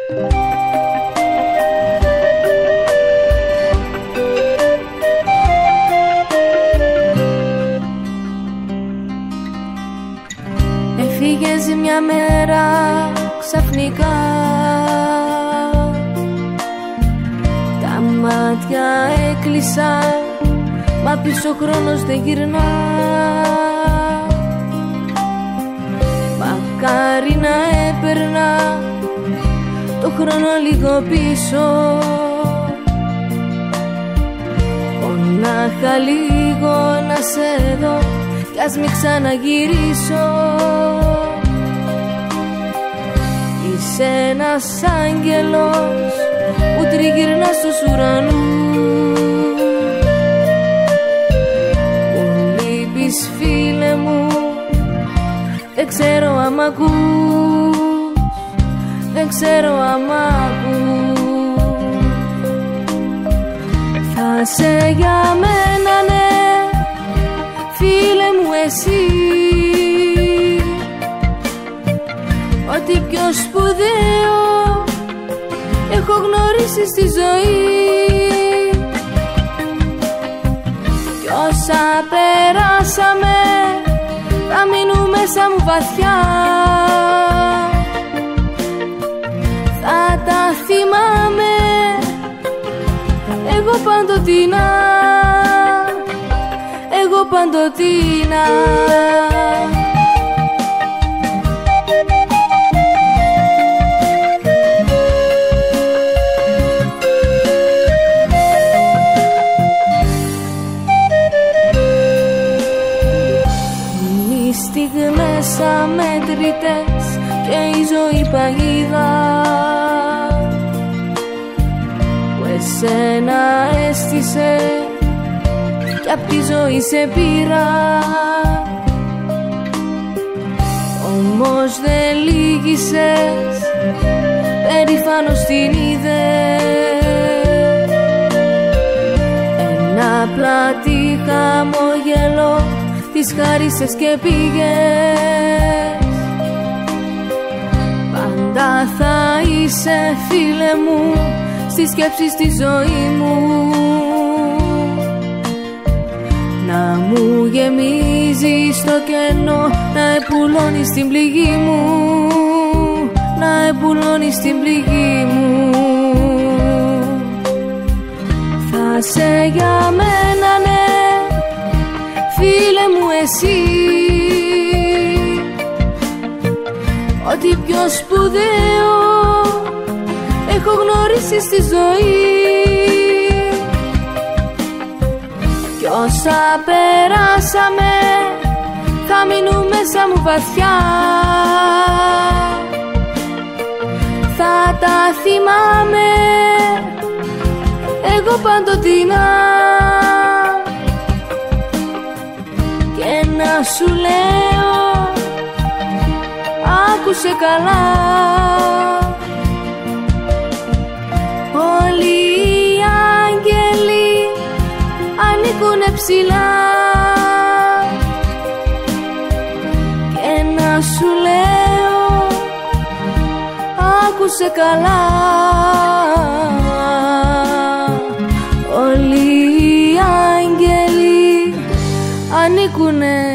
Έφυγες μια μέρα ξαφνικά, τα μάτια έκλεισα, μα πίσω χρόνος δεν γυρνά. Μακάρι να έπαιρνα το χρόνο λίγο πίσω, μονάχα λίγο να σε δω κι ας μην ξαναγυρίσω. Είσαι ένας άγγελος που τριγυρνά στους ουρανούς, που λείπεις φίλε μου, δεν ξέρω άμα ακούς, δεν ξέρω άμα ακούς. Θα σε για μένα ναι, φίλε μου εσύ, ό,τι πιο σπουδαίο έχω γνωρίσει στη ζωή. Κι όσα περάσαμε θα μείνουν μέσα μου βαθιά, θα τα θυμάμαι εγώ παντοτινά, εγώ παντοτινά. Οι στιγμές αμέτρητες και η ζωή παγίδα που εσένα έστησε κι απ' τη ζωή σε πήρα. Όμως δεν λύγησες, περήφανος την είδες, ένα πλάτη χαμόγελο της χάρισες και πήγες. Πάντα θα είσαι φίλε μου, στη σκέψη στη ζωή μου, να μου γεμίζεις το κενό, να επουλώνεις την πληγή μου, να επουλώνεις την πληγή μου. Θα σε για μένα ναι, φίλε μου εσύ, ό,τι πιο σπουδαίο έχω γνωρίσει στη ζωή. Κι όσα περάσαμε θα μείνουν μέσα μου βαθιά, θα τα θυμάμαι εγώ παντοτινά. Και να σου λέω, άκουσε καλά, όλοι οι άγγελοι ανήκουνε ψηλά. Και να σου λέω, άκουσε καλά, όλοι οι άγγελοι ανήκουνε